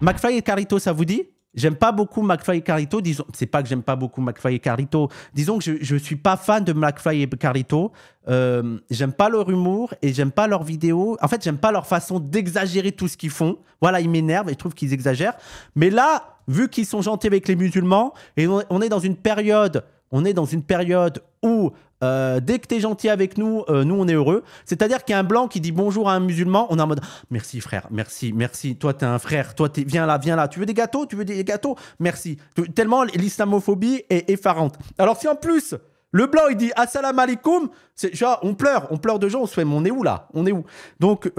McFly et Carlito, ça vous dit? J'aime pas beaucoup McFly et Carlito. Disons, c'est pas que j'aime pas beaucoup McFly et Carlito. Disons que je suis pas fan de McFly et Carlito. J'aime pas leur humour et j'aime pas leurs vidéos. En fait, j'aime pas leur façon d'exagérer tout ce qu'ils font. Voilà, ils m'énervent et je trouve qu'ils exagèrent. Mais là, vu qu'ils sont gentils avec les musulmans et on est dans une période, où dès que tu es gentil avec nous, nous on est heureux. C'est-à-dire qu'il y a un blanc qui dit bonjour à un musulman, on est en mode merci frère, merci, toi t'es un frère, toi viens là, tu veux des gâteaux, merci. Tellement l'islamophobie est effarante. Alors si en plus le blanc il dit assalamu alaikum, genre on pleure de gens, on se fait mais on est où là, Donc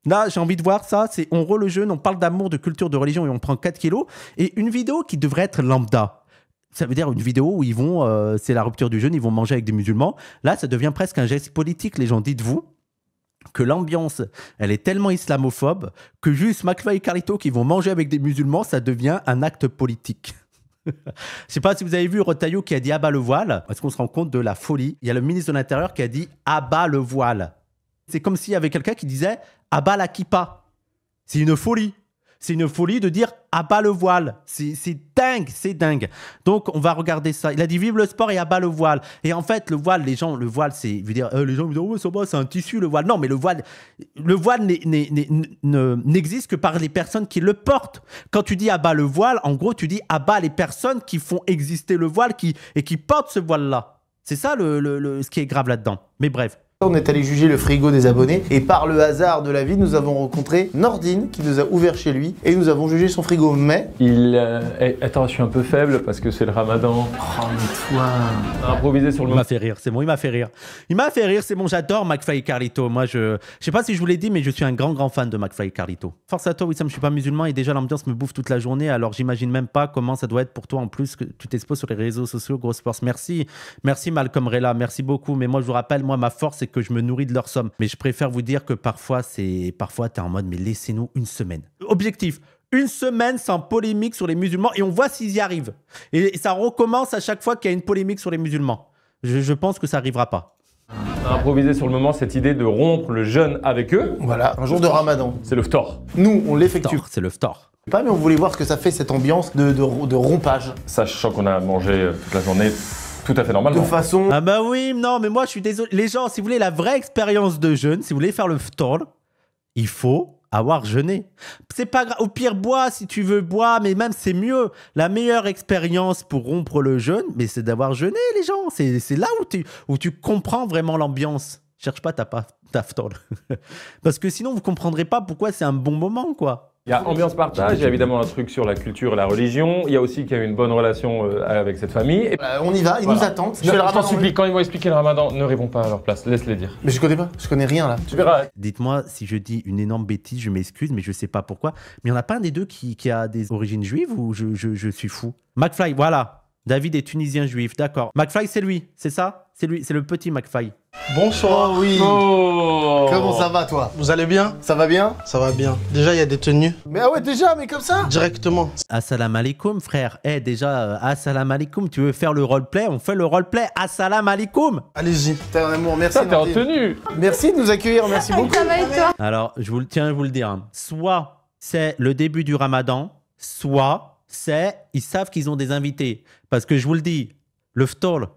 là, j'ai envie de voir ça, c'est on rôle le jeûne, on parle d'amour, de culture, de religion et on prend 4 kilos. Et une vidéo qui devrait être lambda. Ça veut dire une vidéo où ils vont, c'est la rupture du jeûne, ils vont manger avec des musulmans. Là, ça devient presque un geste politique. Les gens, dites-vous que l'ambiance, elle est tellement islamophobe que juste McFly et Carlito qui vont manger avec des musulmans, ça devient un acte politique. Je sais pas si vous avez vu Retailleau qui a dit abat le voile. Est-ce qu'on se rend compte de la folie? Il y a le ministre de l'Intérieur qui a dit abat le voile. C'est comme s'il y avait quelqu'un qui disait abat la kippa. C'est une folie. C'est une folie de dire abat le voile. C'est dingue. Donc, on va regarder ça. Il a dit vive le sport et abat le voile. Et en fait, le voile, les gens, c'est. Les gens me disent, oh, ça va, c'est un tissu, le voile. Non, mais le voile n'existe que par les personnes qui le portent. Quand tu dis abat le voile, en gros, tu dis abat les personnes qui font exister le voile et qui portent ce voile-là. C'est ça ce qui est grave là-dedans. Mais bref. On est allé juger le frigo des abonnés et par le hasard de la vie, nous avons rencontré Nordine qui nous a ouvert chez lui et nous avons jugé son frigo. Mais attends, je suis un peu faible parce que c'est le Ramadan. Oh mais toi, improvisé sur le moment. Il m'a fait rire, c'est bon, il m'a fait rire, c'est bon, j'adore McFly et Carlito. Moi, je sais pas si je vous l'ai dit, mais je suis un grand fan de McFly et Carlito. Force à toi, Wissam, je suis pas musulman et déjà l'ambiance me bouffe toute la journée, alors j'imagine même pas comment ça doit être pour toi en plus que tu t'exposes sur les réseaux sociaux, grosse force. Merci Malcolm Rella, merci beaucoup. Mais moi, je vous rappelle, ma force, c'est que je me nourris de leur somme. Mais je préfère vous dire que parfois, t'es en mode, mais laissez-nous une semaine. Objectif. Une semaine sans polémique sur les musulmans et on voit s'ils y arrivent. Et ça recommence à chaque fois qu'il y a une polémique sur les musulmans. Je pense que ça n'arrivera pas. On a improvisé sur le moment cette idée de rompre le jeûne avec eux. Voilà, un jour de Ramadan. C'est le ftor. Nous, on l'effectue. C'est le ftor. Pas, mais on voulait voir ce que ça fait cette ambiance de rompage. Sachant qu'on a mangé toute la journée tout à fait normalement. De façon... Ah bah oui, non, mais moi je suis désolé. Les gens, si vous voulez la vraie expérience de jeûne, si vous voulez faire le ftor, il faut avoir jeûné. C'est pas grave. Au pire, bois si tu veux, bois, mais même c'est mieux. La meilleure expérience pour rompre le jeûne, mais c'est d'avoir jeûné, les gens. C'est là où tu comprends vraiment l'ambiance. Cherche pas ta ftor. Parce que sinon, vous comprendrez pas pourquoi c'est un bon moment, quoi. Il y a ambiance partage, il y a évidemment un truc sur la culture et la religion. Il y a aussi qu'il y a une bonne relation avec cette famille. Et... on y va, ils nous attendent. Je t'en supplie, quand ils vont expliquer le Ramadan, ne réponds pas à leur place, laisse-les dire. Mais je connais pas, je connais rien là. Tu verras. Dites-moi si je dis une énorme bêtise, je m'excuse, mais je sais pas pourquoi. Mais il n'y en a pas un des deux qui a des origines juives ou je suis fou? McFly, voilà. David est tunisien juif, d'accord. McFly, c'est lui, c'est ça? C'est lui, c'est le petit McFly. Bonsoir. Oh oui. Oh. Comment ça va toi? Vous allez bien? Ça va bien? Ça va bien. Déjà, il y a des tenues. Mais ah ouais, déjà, mais comme ça? Directement. Assalamu alaikum, frère. Déjà, assalamu alaikum, tu veux faire le roleplay? On fait le roleplay. Assalamu alaikum. Allez-y. T'es un amour, merci. Ça, t'es en Nordine. tenue. Merci de nous accueillir, merci beaucoup. Ça va et toi? Alors, je vous le dire. Hein. Soit c'est le début du Ramadan, soit ils savent qu'ils ont des invités. Parce que je vous le dis, le ftor,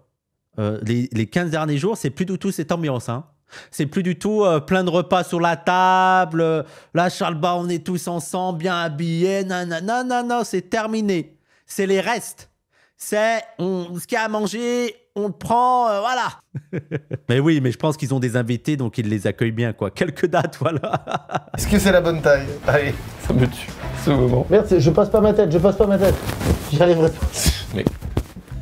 les 15 derniers jours, c'est plus du tout cette ambiance. Hein. C'est plus du tout plein de repas sur la table. Là, Charles-Bas, on est tous ensemble, bien habillés. Non, c'est terminé. C'est les restes. C'est ce qu'il y a à manger, on le prend, voilà. Mais oui, mais je pense qu'ils ont des invités, donc ils les accueillent bien, quoi. Quelques dates, voilà. Est-ce que c'est la bonne taille? Allez. Ça me tue, ce moment. Merci, je passe pas ma tête, J'y arriverai pas. Mais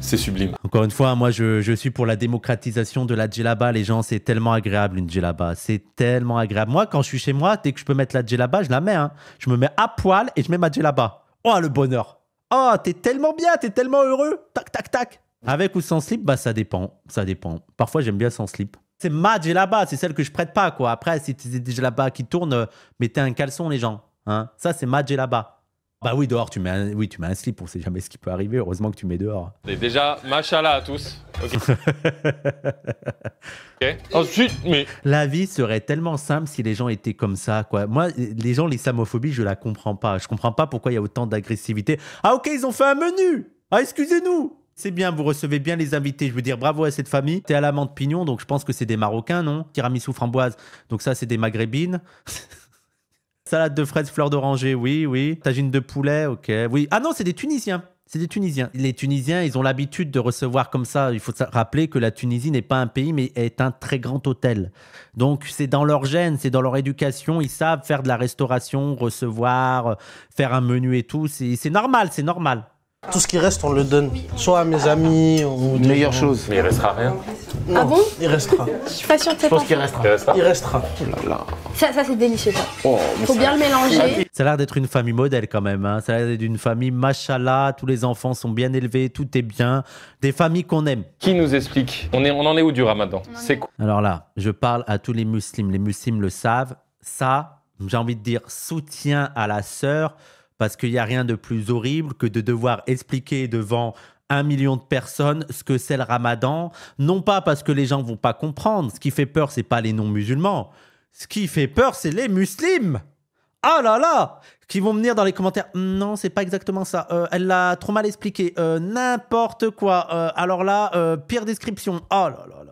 c'est sublime. Encore une fois, moi, je suis pour la démocratisation de la djellaba. Les gens, c'est tellement agréable, une djellaba. C'est tellement agréable. Moi, quand je suis chez moi, dès que je peux mettre la djellaba, je la mets. Hein. Je me mets à poil et je mets ma djellaba. Oh, le bonheur. Oh, t'es tellement bien, t'es tellement heureux. Tac, tac, tac. Avec ou sans slip, bah ça dépend. Parfois, j'aime bien sans slip. C'est ma djellaba, c'est celle que je prête pas, quoi. Après, si c'est des djellabas qui tournent, mettez un caleçon, les gens. Hein. Ça, c'est ma djellaba. Bah oui, dehors, tu mets un slip, on sait jamais ce qui peut arriver. Heureusement que tu mets dehors. Et déjà, machallah à tous. Ok. Ok. Ensuite, mais La vie serait tellement simple si les gens étaient comme ça, quoi. Moi, les gens, l'islamophobie, je la comprends pas. Je comprends pas pourquoi il y a autant d'agressivité. Ah ok, ils ont fait un menu. Ah, excusez-nous. C'est bien, vous recevez bien les invités. Je veux dire bravo à cette famille. T'es à la menthe pignon, donc je pense que c'est des Marocains, non? Tiramisu framboise, donc ça, c'est des Maghrébines. Salade de fraises, fleurs d'oranger, oui, oui. Tagine de poulet, ok, oui. Ah non, c'est des Tunisiens. C'est des Tunisiens. Les Tunisiens, ils ont l'habitude de recevoir comme ça. Il faut rappeler que la Tunisie n'est pas un pays, mais est un très grand hôtel. Donc, c'est dans leur gène, c'est dans leur éducation. Ils savent faire de la restauration, recevoir, faire un menu et tout. C'est normal, c'est normal. Tout ce qui reste, on le donne. Soit à mes amis ou des Meilleure gens. chose. il restera rien. Non, Ah bon? Il restera. Je suis pas sûre de Je cette pense qu'il info. restera. Il restera. Il restera. Ça c'est délicieux ça. Oh, Faut bien le mélanger. Ça a l'air d'être une famille modèle quand même. Hein. Ça a l'air d'être une famille, machallah, tous les enfants sont bien élevés, tout est bien. Des familles qu'on aime. Qui nous explique on en est où du ramadan? C'est quoi? Alors là, je parle à tous les musulmans. Les musulmans le savent. Ça, j'ai envie de dire soutien à la sœur, parce qu'il n'y a rien de plus horrible que de devoir expliquer devant 1 million de personnes ce que c'est le ramadan. Non pas parce que les gens ne vont pas comprendre. Ce qui fait peur, c'est pas les non-musulmans. Ce qui fait peur, c'est les musulmans. Ah là là! Qui vont me dire dans les commentaires, non, c'est pas exactement ça. Elle l'a trop mal expliqué. N'importe quoi. Alors là, pire description. Oh là là là.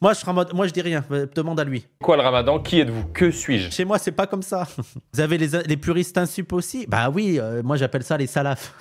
Moi, je serai en mode, moi, je dis rien. Demande à lui. Quoi le ramadan? Qui êtes-vous? Que suis-je? Chez moi, c'est pas comme ça. Vous avez les puristes insup aussi? Bah oui, moi j'appelle ça les salafs.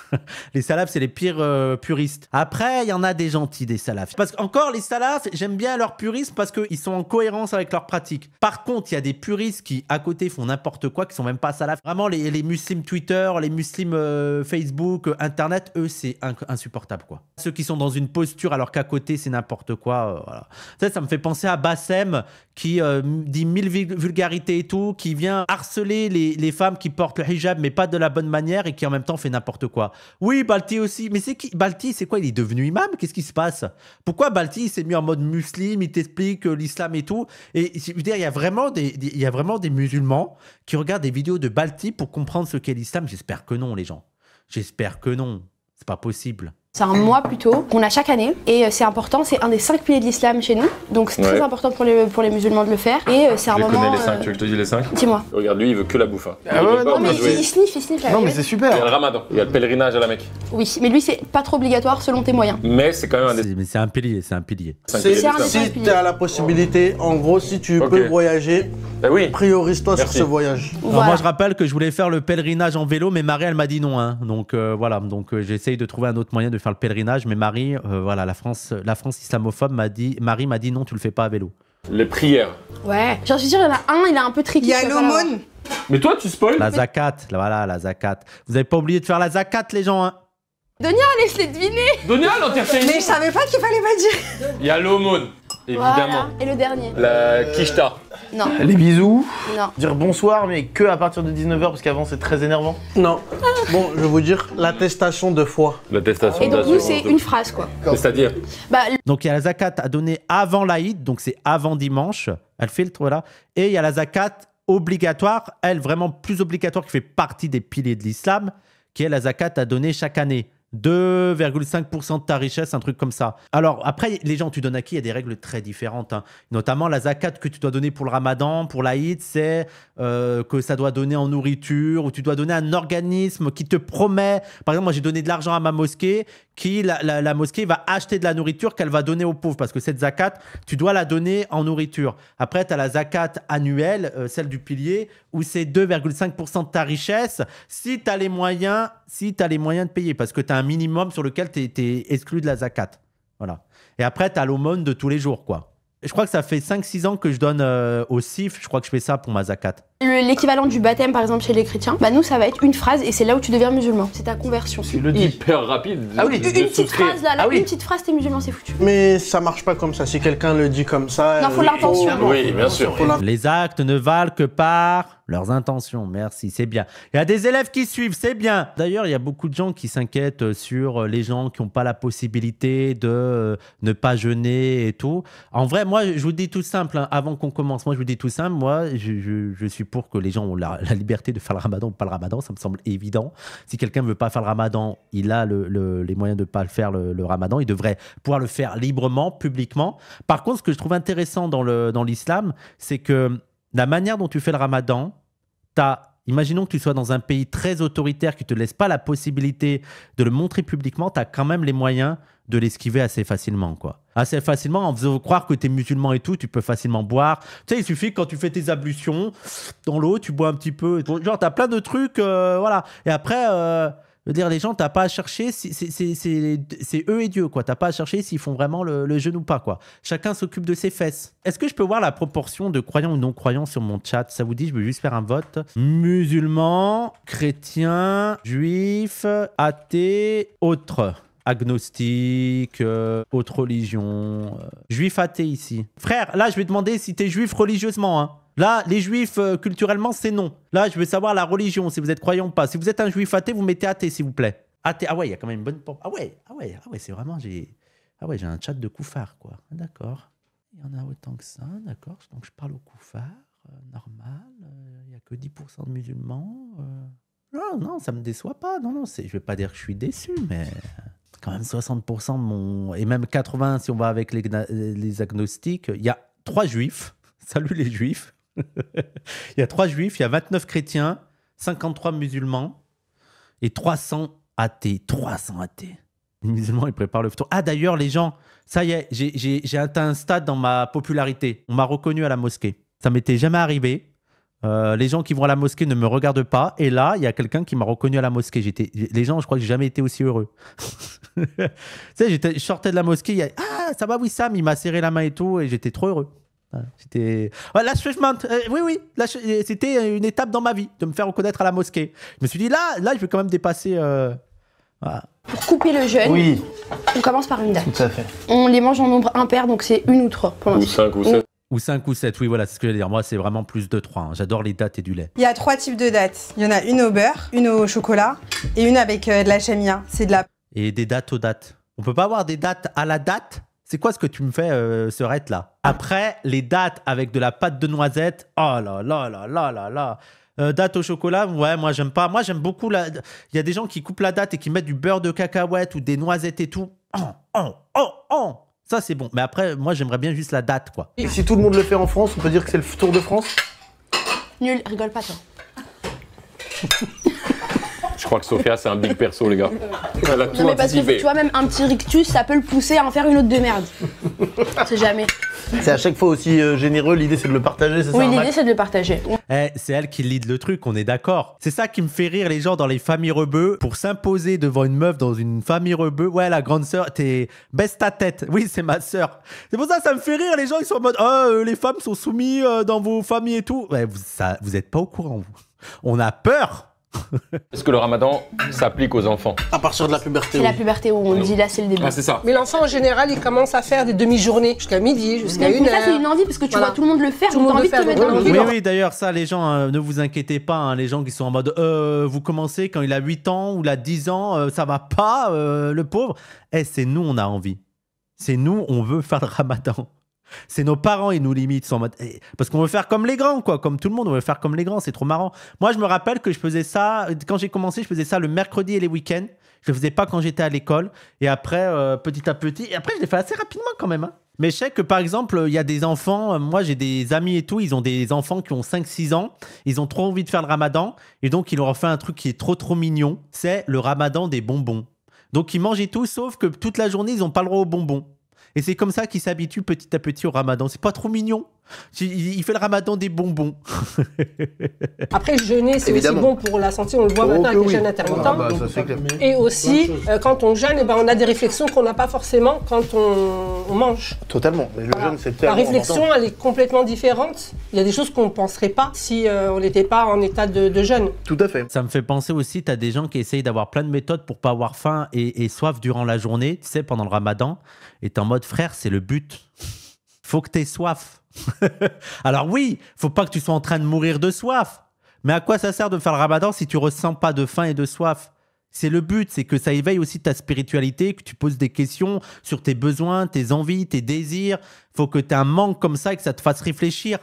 Les salafs, c'est les pires puristes. Après, il y en a des gentils, des salafs. Parce qu'encore, les salafs, j'aime bien leur purisme parce qu'ils sont en cohérence avec leurs pratiques. Par contre, il y a des puristes qui, à côté, font n'importe quoi, qui sont même pas salafs. Vraiment, les musulmans Twitter, les musulmans Facebook, Internet, eux, c'est insupportable, quoi. Ceux qui sont dans une posture alors qu'à côté, c'est n'importe quoi. Voilà. Ça me fait penser à Bassem qui dit 1000 vulgarités et tout, qui vient harceler les femmes qui portent le hijab mais pas de la bonne manière et qui en même temps fait n'importe quoi. Oui, Balti aussi. Mais c'est qui Balti, c'est quoi? Il est devenu imam? Qu'est-ce qui se passe? Pourquoi Balti s'est mis en mode musulman? Il t'explique l'islam et tout. Et je veux dire, il y a vraiment des musulmans qui regardent des vidéos de Balti pour comprendre ce qu'est l'islam. J'espère que non, les gens. J'espère que non. C'est pas possible. C'est un mois plutôt qu'on a chaque année et c'est important, c'est un des 5 piliers de l'islam chez nous, donc c'est très important pour les musulmans de le faire et c'est un Je moment. connais les 5, tu veux que je te dise les 5? Dis-moi. Regarde, lui, il veut que la bouffe. Hein. Ah ouais, Non mais il sniffe la Non, mais gueule. c'est Il y a le super. ramadan, il y a le pèlerinage à la Mecque. Oui, mais lui c'est pas trop obligatoire selon tes moyens. Mais c'est quand même un des Mais c'est un pilier, c'est un pilier. 5 C'est- C'est un des Si cinq tu as la possibilité, en gros, si tu Ok. peux voyager, Ben oui. priorise-toi sur Merci. ce voyage. Alors Voilà. moi, je rappelle que je voulais faire le pèlerinage en vélo, mais Marie, elle m'a dit non. Hein. Donc voilà, donc j'essaye de trouver un autre moyen de faire le pèlerinage, mais Marie, voilà, la France islamophobe Marie m'a dit non, tu le fais pas à vélo. Les prières. Ouais, j'en suis sûre, il y en a un, il est un peu tricky. Il y a tu vas pas l'avoir. l'aumône. Mais toi, tu spoil? La zakat, voilà, la zakat. Vous avez pas oublié de faire la zakat, les gens, hein? Laisse-les deviner. Donia, l'entertainer. Mais je savais pas qu'il fallait pas dire. Il y a l'aumône, évidemment. Voilà. Et le dernier. La kishta. Non, Les bisous. non. Dire bonsoir, mais que à partir de 19h, parce qu'avant c'est très énervant. Non. Bon, je vais vous dire, l'attestation de foi. L'attestation Et donc nous d'assurance c'est de- une phrase quoi. C'est-à-dire? Bah Donc il y a la zakat à donner avant l'Aïd, donc c'est avant dimanche, elle filtre, voilà. Et il y a la zakat obligatoire, elle vraiment plus obligatoire, qui fait partie des piliers de l'islam, qui est la zakat à donner chaque année. 2,5% de ta richesse, un truc comme ça. Alors après, les gens, tu donnes à qui? Il y a des règles très différentes. Hein. Notamment la zakat que tu dois donner pour le ramadan, pour l'Aïd, c'est que ça doit donner en nourriture, ou tu dois donner à un organisme qui te promet. Par exemple, moi j'ai donné de l'argent à ma mosquée, qui la mosquée va acheter de la nourriture qu'elle va donner aux pauvres, parce que cette zakat, tu dois la donner en nourriture. Après, tu as la zakat annuelle, celle du pilier, où c'est 2,5% de ta richesse, si tu as les moyens de payer, parce que tu as un minimum sur lequel tu es exclu de la zakat. Voilà. Et après, tu as l'aumône de tous les jours, quoi. Je crois que ça fait 5-6 ans que je donne au CIF, je crois que je fais ça pour ma zakat. l'équivalent du baptême par exemple chez les chrétiens, bah nous ça va être une phrase et c'est là où tu deviens musulman. C'est ta conversion. Tu le dis. Hyper rapide. Ah oui. de Une petite souscrire. phrase là, Ah oui. une petite phrase t'es musulman, c'est foutu. Mais ça marche pas comme ça. Si quelqu'un le dit comme ça. Non, faut l'intention. Oui, bien sûr. Faut l'intention. Les actes ne valent que par leurs intentions. Merci, c'est bien. Il y a des élèves qui suivent, c'est bien. D'ailleurs, il y a beaucoup de gens qui s'inquiètent sur les gens qui n'ont pas la possibilité de ne pas jeûner et tout. En vrai, moi, je vous dis tout simple, hein, avant qu'on commence, moi, je vous dis tout simple, moi, je suis pour que les gens ont la liberté de faire le ramadan ou pas le ramadan, ça me semble évident. Si quelqu'un ne veut pas faire le ramadan, il a les moyens de ne pas le faire le ramadan, il devrait pouvoir le faire librement, publiquement. Par contre, ce que je trouve intéressant dans l'islam, c'est que la manière dont tu fais le ramadan, imaginons que tu sois dans un pays très autoritaire qui ne te laisse pas la possibilité de le montrer publiquement, tu as quand même les moyens de l'esquiver assez facilement, quoi. Assez facilement, en faisant croire que tu es musulman et tout, tu peux facilement boire. Tu sais, il suffit que quand tu fais tes ablutions, dans l'eau, tu bois un petit peu. Genre, tu as plein de trucs, voilà. Et après, je veux dire, les gens, tu n'as pas à chercher, c'est eux et Dieu, quoi. Tu n'as pas à chercher s'ils font vraiment le jeûne ou pas, quoi. Chacun s'occupe de ses fesses. Est-ce que je peux voir la proportion de croyants ou non-croyants sur mon chat? Ça vous dit, je veux juste faire un vote. Musulmans, chrétiens, juifs, athées, autres. Agnostique, autre religion, juif athée ici. Frère, là je vais demander si t'es juif religieusement. Hein. Là, les juifs culturellement c'est non. Là je veux savoir la religion, si vous êtes croyant ou pas. Si vous êtes un juif athée, vous mettez athée s'il vous plaît. Athée, ah ouais, il y a quand même une bonne... Ah ouais, c'est vraiment... j'ai un chat de koufars quoi. D'accord. Il y en a autant que ça, d'accord. Donc je parle aux koufars, normal. Il n'y a que 10% de musulmans. Non, ça me déçoit pas. Non, je vais pas dire que je suis déçu, mais... quand même 60% de mon... Et même 80% si on va avec les agnostiques. Il y a 3 juifs. Salut les juifs. Il y a 3 juifs, il y a 29 chrétiens, 53 musulmans et 300 athées. 300 athées. Les musulmans, ils préparent le futur. Ah d'ailleurs, les gens, ça y est, j'ai atteint un stade dans ma popularité. On m'a reconnu à la mosquée. Ça m'était jamais arrivé. Les gens qui vont à la mosquée ne me regardent pas. Et là, il y a quelqu'un qui m'a reconnu à la mosquée. Les gens, je crois que j'ai jamais été aussi heureux. Tu sais, je sortais de la mosquée. Ah, ça va, Wissam. Il m'a serré la main et tout. Et j'étais trop heureux. L'achievement. Oui. C'était une étape dans ma vie de me faire reconnaître à la mosquée. Je me suis dit, là je vais quand même dépasser. Voilà. Pour couper le jeûne, oui. On commence par une date. Tout à fait. On les mange en nombre impair, donc c'est 1 ou 3. Ou 5 ou 7. Ou 5 ou 7, oui, voilà, c'est ce que je veux dire. Moi, c'est vraiment plus de 3. Hein. J'adore les dattes et du lait. Il y a 3 types de dattes. Il y en a une au beurre, une au chocolat et une avec de la chamia. C'est de la... Et des dattes aux dattes. On peut pas avoir des dattes à la date? C'est quoi ce que tu me fais, Serette, là? Après, les dattes avec de la pâte de noisette. Oh là là là là là là. Date au chocolat, ouais, moi, j'aime pas. Moi, j'aime beaucoup Il y a des gens qui coupent la date et qui mettent du beurre de cacahuète ou des noisettes et tout. Ça, c'est bon. Mais après, moi, j'aimerais bien juste la date, quoi. Et si tout le monde le fait en France, on peut dire que c'est le Tour de France? Nul, rigole pas, toi. Je crois que Sophia, c'est un big perso, les gars. Elle a tout Non, mais parce que anticipé. tu vois, même un petit rictus, ça peut le pousser à en faire une autre de merde. C'est jamais. C'est à chaque fois aussi généreux, l'idée c'est de le partager, c'est ça? Oui, l'idée c'est de le partager. C'est elle qui lead le truc, on est d'accord. C'est ça qui me fait rire les gens dans les familles rebeux pour s'imposer devant une meuf dans une famille rebeu. Ouais, la grande sœur, baisse ta tête. Oui, c'est ma sœur. C'est pour ça que ça me fait rire. Les gens, ils sont en mode les femmes sont soumises dans vos familles et tout. Ouais, vous êtes pas au courant, vous. On a peur. Est-ce que le ramadan s'applique aux enfants? À partir de la puberté. C'est la puberté où on dit là, c'est le début. Ah, c'est ça. Mais l'enfant en général, il commence à faire des demi-journées jusqu'à midi, jusqu'à Mais 1 ça, c'est heure. une envie parce que tu Voilà. vois tout le monde le faire. Tout le donc monde t'as le envie de fait, te mettre dans donc, le Oui, d'ailleurs, ça, les gens, ne vous inquiétez pas. Hein, les gens qui sont en mode vous commencez quand il a 8 ans ou il a 10 ans, ça va pas, le pauvre. C'est nous, on a envie. C'est nous, on veut faire le ramadan. C'est nos parents, ils nous limitent. Sont en mode, parce qu'on veut faire comme les grands, quoi. Comme tout le monde, on veut faire comme les grands. C'est trop marrant. Moi, je me rappelle que je faisais ça, quand j'ai commencé, je faisais ça le mercredi et les week-ends. Je le faisais pas quand j'étais à l'école. Et après, petit à petit, et après, je l'ai fait assez rapidement quand même. Hein. Mais je sais que par exemple, il y a des enfants, moi j'ai des amis et tout, ils ont des enfants qui ont 5-6 ans, ils ont trop envie de faire le ramadan, et donc ils leur ont fait un truc qui est trop mignon, c'est le ramadan des bonbons. Donc ils mangent et tout, sauf que toute la journée, ils n'ont pas le droit aux bonbons. Et c'est comme ça qu'il s'habitue petit à petit au ramadan. C'est pas trop mignon? Il fait le ramadan des bonbons. Après, jeûner, c'est aussi bon pour la santé. On le voit maintenant avec les jeûnes intermittents. Ça, c'est clair. Et aussi, quand on jeûne, on a des réflexions qu'on n'a pas forcément quand on mange. Totalement. Mais le jeûne, c'est La tellement réflexion, important. elle est complètement différente. Il y a des choses qu'on ne penserait pas si on n'était pas en état de jeûne. Tout à fait. Ça me fait penser aussi, tu as des gens qui essayent d'avoir plein de méthodes pour pas avoir faim et soif durant la journée, tu sais, pendant le ramadan. Et t'es en mode, frère, c'est le but. Faut que t'aies soif. Alors oui, faut pas que tu sois en train de mourir de soif. Mais à quoi ça sert de faire le ramadan si tu ressens pas de faim et de soif? C'est le but, c'est que ça éveille aussi ta spiritualité, que tu poses des questions sur tes besoins, tes envies, tes désirs. Faut que tu aies un manque comme ça et que ça te fasse réfléchir.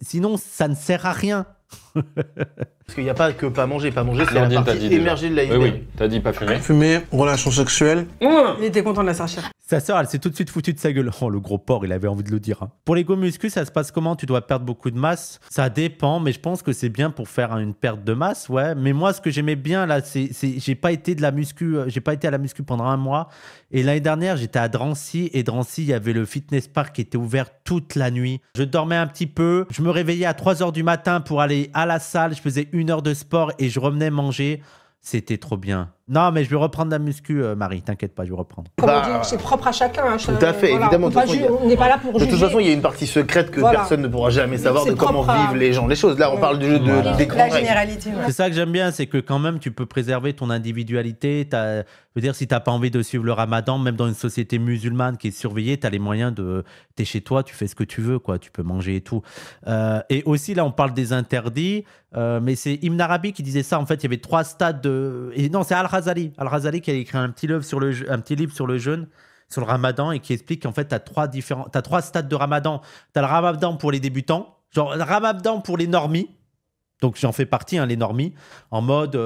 Sinon, ça ne sert à rien. Parce qu'il n'y a pas que pas manger, c'est la Nordine, t'as dit partie déjà. émergée de Oui, l'iceberg. oui, t'as dit pas fumer. Fumer, relation sexuelle. Il était content de la sortir. Sa sœur, elle s'est tout de suite foutue de sa gueule. Oh, le gros porc, il avait envie de le dire. Hein. Pour les go muscu, ça se passe comment? Tu dois perdre beaucoup de masse? Ça dépend, mais je pense que c'est bien pour faire une perte de masse, ouais. Mais moi, ce que j'aimais bien, là, c'est j'ai pas été de la muscu, j'ai pas été à la muscu pendant 1 mois. Et l'année dernière, j'étais à Drancy. Et Drancy, il y avait le fitness park qui était ouvert toute la nuit. Je dormais un petit peu. Je me réveillais à 3 h du matin pour aller à la salle. Je faisais 1 heure de sport et je revenais manger. C'était trop bien. Non, mais je vais reprendre la muscu, Marie. T'inquiète pas, je vais reprendre. Comme on dit, c'est propre à chacun. Hein, Tout à fait, évidemment. On n'est pas là pour De juger. toute façon, il y a une partie secrète que personne ne pourra jamais savoir de C'est comment propre à- vivent les gens les choses. Là, on parle des grands La règles. généralité. Ouais. C'est ça que j'aime bien, c'est que quand même, tu peux préserver ton individualité. Je veux dire, si tu n'as pas envie de suivre le ramadan, même dans une société musulmane qui est surveillée, tu as les moyens de... Tu es chez toi, tu fais ce que tu veux, quoi. Tu peux manger et tout. Et aussi, là, on parle des interdits, mais c'est Ibn Arabi qui disait ça. En fait, il y avait 3 stades de... Et non, c'est Al-Razali. Al-Razali qui a écrit un petit livre sur le jeûne, sur le ramadan, et qui explique qu'en fait, tu as 3 stades de ramadan. Tu as le ramadan pour les débutants, genre le ramadan pour les normies. Donc j'en fais partie, hein, les normies, en mode,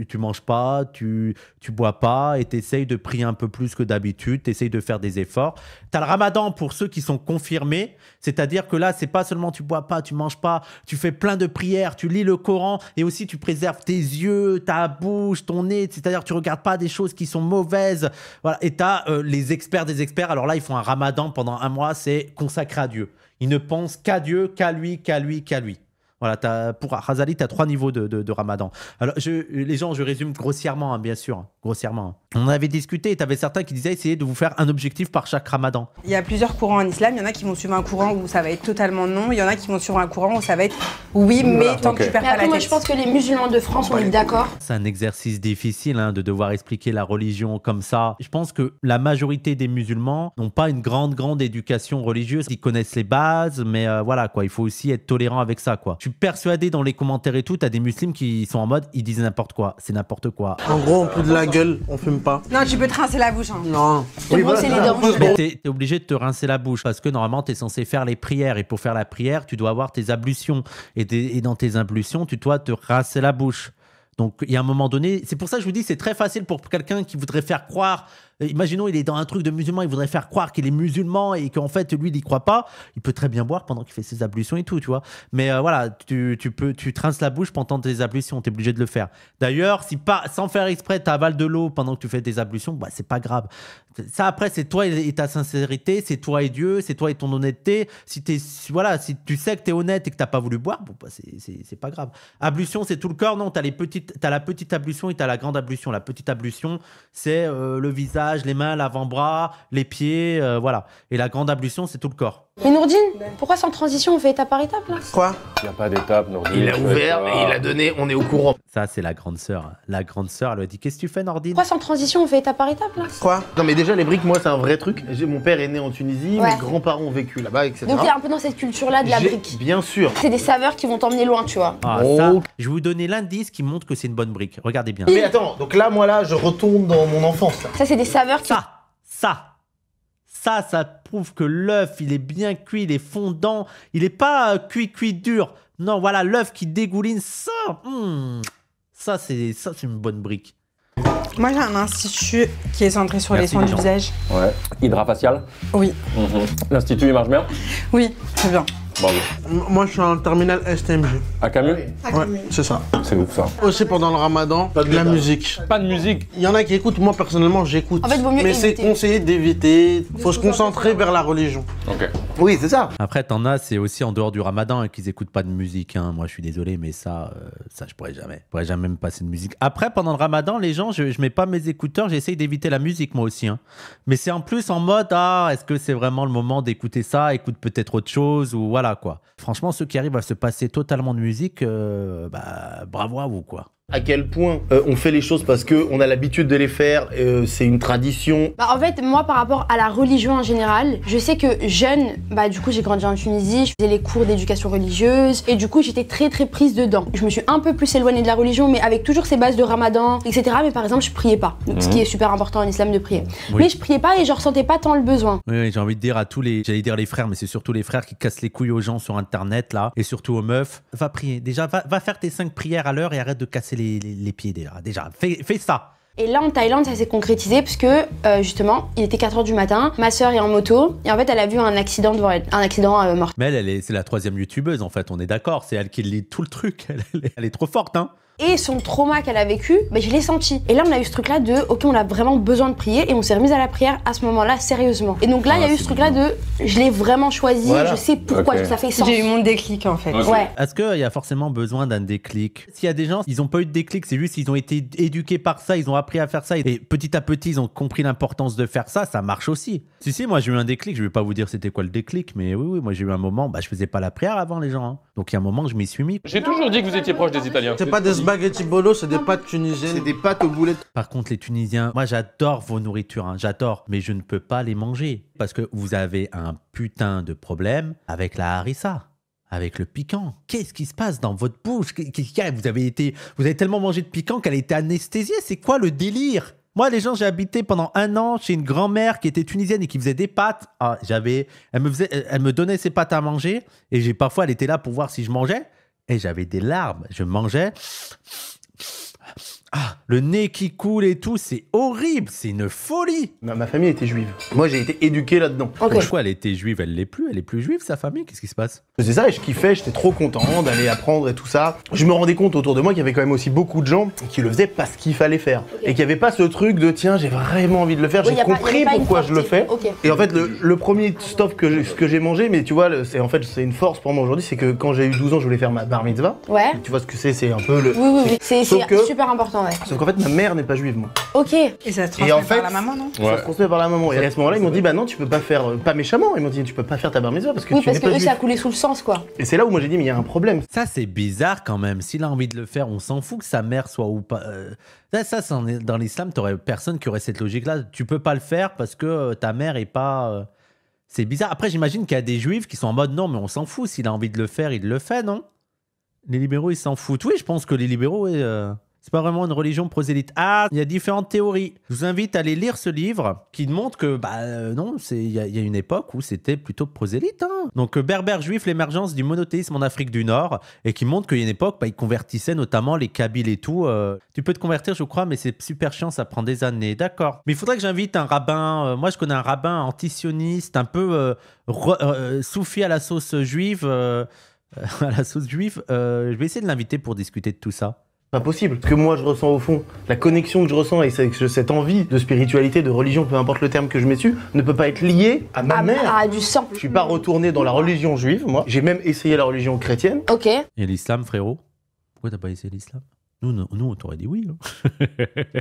tu manges pas, tu bois pas, et tu essayes de prier un peu plus que d'habitude, tu essayes de faire des efforts. Tu as le ramadan pour ceux qui sont confirmés, c'est-à-dire que là, c'est pas seulement tu bois pas, tu manges pas, tu fais plein de prières, tu lis le Coran, et aussi tu préserves tes yeux, ta bouche, ton nez, c'est-à-dire que tu regardes pas des choses qui sont mauvaises. Voilà. Et tu as les experts des experts, alors là, ils font un ramadan pendant 1 mois, c'est consacré à Dieu. Ils ne pensent qu'à Dieu, qu'à lui, qu'à lui, qu'à lui. Voilà, pour Razali, tu as 3 niveaux de ramadan. Alors, les gens, je résume grossièrement, hein, bien sûr. Hein, grossièrement. On en avait discuté et tu avais certains qui disaient essayer de vous faire un objectif par chaque ramadan. Il y a plusieurs courants en islam. Il y en a qui vont suivre un courant où ça va être totalement non. Il y en a qui vont suivre un courant où ça va être oui, mais tant que tu perds Mais pas après, la moi, tête. je pense que les musulmans de France, on est d'accord. C'est un exercice difficile hein, de devoir expliquer la religion comme ça. Je pense que la majorité des musulmans n'ont pas une grande éducation religieuse. Ils connaissent les bases, mais voilà, quoi. Il faut aussi être tolérant avec ça, quoi. Je suis persuadé dans les commentaires et tout, t'as des musulmans qui sont en mode, ils disent n'importe quoi. C'est n'importe quoi. En gros, on pue de la gueule, on fume pas. Non, tu peux te rincer la bouche. Hein. Non. Oui, c'est les dents. Mais t'es obligé de te rincer la bouche parce que normalement t'es censé faire les prières et pour faire la prière tu dois avoir tes ablutions et dans tes ablutions tu dois te rincer la bouche. Donc il y a un moment donné, c'est pour ça que je vous dis c'est très facile pour quelqu'un qui voudrait faire croire, imaginons il est dans un truc de musulman, il voudrait faire croire qu'il est musulman et qu'en fait lui il y croit pas, il peut très bien boire pendant qu'il fait ses ablutions et tout, tu vois. Mais voilà, tu te rinces la bouche pendant tes ablutions, t'es obligé de le faire. D'ailleurs, si pas sans faire exprès t'avales de l'eau pendant que tu fais tes ablutions, bah c'est pas grave. Ça après c'est toi et ta sincérité, c'est toi et Dieu, c'est toi et ton honnêteté. Si tu sais que t'es honnête et que t'as pas voulu boire, bon bah c'est pas grave. Ablution c'est tout le corps, non, t'as la petite ablution et t'as la grande ablution. La petite ablution c'est le visage, les mains, l'avant-bras, les pieds, voilà. Et la grande ablution c'est tout le corps. Mais Nourdine, pourquoi sans transition on fait étape par étape là? Quoi? Il n'y a pas d'étape, Nordine. Il a ouvert et il a donné, on est au courant. Ça c'est la grande sœur. La grande sœur elle lui a dit qu'est-ce que tu fais Nordine? Pourquoi sans transition on fait étape par étape là? Quoi? Non mais déjà les briques, moi c'est un vrai truc. Mon père est né en Tunisie, Ouais. mes grands-parents ont vécu là-bas, etc. Donc il y a un peu dans cette culture là de la brique. Bien sûr. C'est des saveurs qui vont t'emmener loin, tu vois. Ah, Oh. ça, je vais vous donner l'indice qui montre que c'est une bonne brique. Regardez bien. Mais attends, donc là moi là je retourne dans mon enfance là. Ça, c'est des saveurs qui. Ça prouve que l'œuf, il est bien cuit, il est fondant, il est pas cuit dur. Non, voilà, l'œuf qui dégouline, ça c'est une bonne brique. Moi, j'ai un institut qui est centré sur Merci, les soins les du gens. visage. Ouais. Hydrafacial. Oui, L'Institut, il marche bien. oui, très bien. Bravo. Moi, je suis en terminal STMG. À Camus. Ouais, c'est ça. C'est ouf ça. Aussi pendant le ramadan, Pas de la débat. musique. Pas de musique. Il y en a qui écoutent, moi personnellement j'écoute. En fait, vaut mieux mais c'est éviter. conseillé d'éviter. Faut se concentrer vers la religion. Ok. Oui, c'est ça. Après, t'en as, c'est aussi en dehors du ramadan qu'ils écoutent pas de musique. Hein. Moi, je suis désolé, mais ça je pourrais jamais. Je pourrais jamais me passer de musique. Après, pendant le ramadan, les gens, je mets pas mes écouteurs, j'essaye d'éviter la musique, moi aussi. Hein. Mais c'est en plus en mode, est-ce que c'est vraiment le moment d'écouter ça? Écoute peut-être autre chose, ou voilà, quoi. Franchement, ceux qui arrivent à se passer totalement de musique, bravo à vous, quoi. À quel point on fait les choses parce qu'on a l'habitude de les faire, c'est une tradition. Bah, en fait, moi, par rapport à la religion en général, je sais que jeune, bah, du coup, j'ai grandi en Tunisie, je faisais les cours d'éducation religieuse, et du coup, j'étais très prise dedans. Je me suis un peu plus éloignée de la religion, mais avec toujours ces bases de ramadan, etc. Mais par exemple, je priais pas. Donc, ce qui est super important en islam de prier. Oui. Mais je priais pas et je ressentais pas tant le besoin. Oui, j'ai envie de dire à tous les, j'allais dire les frères, mais c'est surtout les frères qui cassent les couilles aux gens sur Internet, là, et surtout aux meufs. Va prier. Déjà, va faire tes 5 prières à l'heure et arrête de casser les pieds déjà. Fais ça. Et là, en Thaïlande, ça s'est concrétisé parce que, justement, il était 4h du matin, ma sœur est en moto, et en fait, elle a vu un accident devant elle, un accident mortel. Mais c'est la 3e youtubeuse, en fait, on est d'accord, c'est elle qui lit tout le truc, elle est trop forte, hein. Et son trauma qu'elle a vécu, bah, je l'ai senti. Et là, on a eu ce truc-là de, ok, on a vraiment besoin de prier, et on s'est remis à la prière à ce moment-là, sérieusement. Et donc là, il y a eu ce truc-là de, je l'ai vraiment choisi, je sais pourquoi, ça fait sens. J'ai eu mon déclic, en fait. Ouais. Est-ce qu'il y a forcément besoin d'un déclic? S'il y a des gens, ils n'ont pas eu de déclic, c'est juste qu'ils ont été éduqués par ça, ils ont appris à faire ça, et petit à petit, ils ont compris l'importance de faire ça, ça marche aussi. Si, moi j'ai eu un déclic, je vais pas vous dire c'était quoi le déclic, mais oui, moi j'ai eu un moment, bah je faisais pas la prière avant les gens, hein. Donc il y a un moment que je m'y suis mis. J'ai toujours dit que vous étiez proche des Italiens. C'est pas des spaghetti bolo, c'est des pâtes tunisiennes. C'est des pâtes aux boulettes. Par contre, les Tunisiens, moi j'adore vos nourritures, hein, j'adore, mais je ne peux pas les manger parce que vous avez un putain de problème avec la harissa. Avec le piquant. Qu'est-ce qui se passe dans votre bouche? Vous avez tellement mangé de piquant qu'elle a été anesthésiée. C'est quoi le délire? Moi, les gens, j'ai habité pendant 1 an chez une grand-mère qui était tunisienne et qui faisait des pâtes. Ah, elle me donnait ses pâtes à manger et parfois, elle était là pour voir si je mangeais et j'avais des larmes. Je mangeais. Ah, le nez qui coule et tout, c'est horrible, c'est une folie. Ma famille était juive. Moi, j'ai été éduqué là-dedans. Ok. Pourquoi elle était juive? Elle l'est plus juive, sa famille? Qu'est-ce qui se passe? C'est ça, et je kiffais, j'étais trop content d'aller apprendre et tout ça. Je me rendais compte autour de moi qu'il y avait quand même aussi beaucoup de gens qui le faisaient parce qu'il fallait faire. Et qu'il n'y avait pas ce truc de tiens, j'ai vraiment envie de le faire, Oui, j'ai compris pourquoi je le fais. Ok. Et en fait, le premier stuff que j'ai mangé, mais tu vois, c'est une force pour moi aujourd'hui, c'est que quand j'ai eu 12 ans, je voulais faire ma bar mitzvah. Ouais. Tu vois ce que c'est un peu le. Oui. C'est Sauf que- super important, ouais. Sauf qu'en fait, ma mère n'est pas juive, moi. Ok. Et ça se transmet en fait, par la maman, non Ça se transmet par la maman. Et à ce moment-là, ils m'ont dit, bah non, tu peux pas faire, pas méchamment, ils m'ont dit, tu peux pas faire ta bar mitzvah parce que Oui, tu parce n'es que pas eux, juif. ça a coulé sous le sens, quoi. Et c'est là où moi j'ai dit, mais il y a un problème. Ça, c'est bizarre quand même. S'il a envie de le faire, on s'en fout que sa mère soit ou pas. Dans l'islam, t'aurais personne qui aurait cette logique-là. Tu peux pas le faire parce que ta mère est pas. C'est bizarre. Après, j'imagine qu'il y a des juifs qui sont en mode non, mais on s'en fout. S'il a envie de le faire, il le fait, non? Les libéraux, ils s'en foutent. Oui, je pense que les libéraux, c'est pas vraiment une religion prosélyte. Ah, il y a différentes théories. Je vous invite à aller lire ce livre qui montre que, non, il y a une époque où c'était plutôt prosélyte. Hein. Donc, Berbères juifs, l'émergence du monothéisme en Afrique du Nord, et qui montre qu'il y a une époque, ils convertissaient notamment les Kabyles et tout. Tu peux te convertir, je crois, mais c'est super chiant, ça prend des années. D'accord. Mais il faudrait que j'invite un rabbin. Moi, je connais un rabbin antisioniste, un peu soufi à la sauce juive. À la sauce juive. Je vais essayer de l'inviter pour discuter de tout ça. Pas possible. Ce que moi je ressens au fond, la connexion que je ressens et cette envie de spiritualité, de religion, peu importe le terme que je mets dessus, ne peut pas être lié à ma mère. Ah, du sang. Je suis pas retourné dans la religion juive, moi. J'ai même essayé la religion chrétienne. Ok. Et l'islam, frérot? Pourquoi t'as pas essayé l'islam? Nous, on t'aurait dit oui. Hein.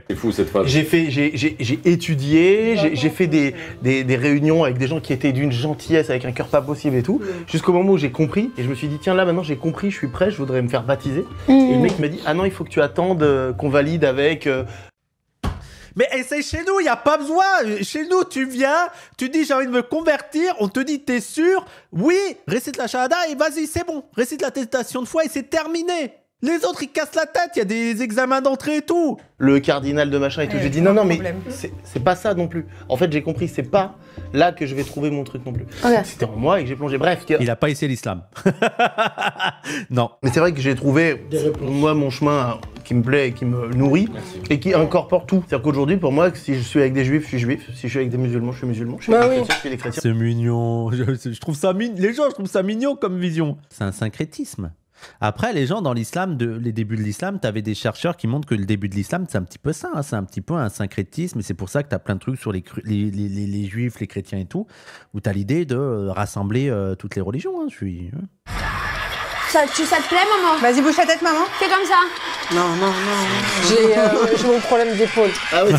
C'est fou cette phase. J'ai étudié, j'ai fait des réunions avec des gens qui étaient d'une gentillesse, avec un cœur pas possible et tout, jusqu'au moment où j'ai compris, et je me suis dit, tiens là maintenant j'ai compris, je suis prêt, je voudrais me faire baptiser. Et le mec m'a dit, ah non, il faut que tu attendes qu'on valide avec... Mais c'est chez nous, il n'y a pas besoin. Chez nous, tu viens, tu dis j'ai envie de me convertir, on te dit t'es sûr? Oui, récite la shahada et vas-y, c'est bon. Récite l'attestation de foi et c'est terminé. Les autres, ils cassent la tête, il y a des examens d'entrée et tout. Le cardinal de machin et tout. Ouais, J'ai dit non, mais c'est pas ça non plus. En fait, j'ai compris, c'est pas là que je vais trouver mon truc non plus. Okay. C'était en moi et que j'ai plongé. Bref. Il a pas essayé l'islam. Non. Mais c'est vrai que j'ai trouvé, moi, mon chemin qui me plaît et qui me nourrit et qui incorpore tout. C'est-à-dire qu'aujourd'hui, pour moi, si je suis avec des juifs, je suis juif. Si je suis avec des musulmans, je suis musulman. Je suis avec des chrétiens, je suis des chrétiens. C'est mignon. Je trouve ça mignon. Les gens, je trouve ça mignon comme vision. C'est un syncrétisme. Après, les gens dans l'islam, les débuts de l'islam, tu avais des chercheurs qui montrent que le début de l'islam, c'est un petit peu ça, hein, c'est un petit peu un syncrétisme, et c'est pour ça que tu as plein de trucs sur les juifs, les chrétiens et tout, où tu as l'idée de rassembler toutes les religions. Hein, Ça te plaît, maman? Vas-y, bouge la tête, maman. Fais comme ça. Non. J'ai mon problème d'épaule. Ah ouais,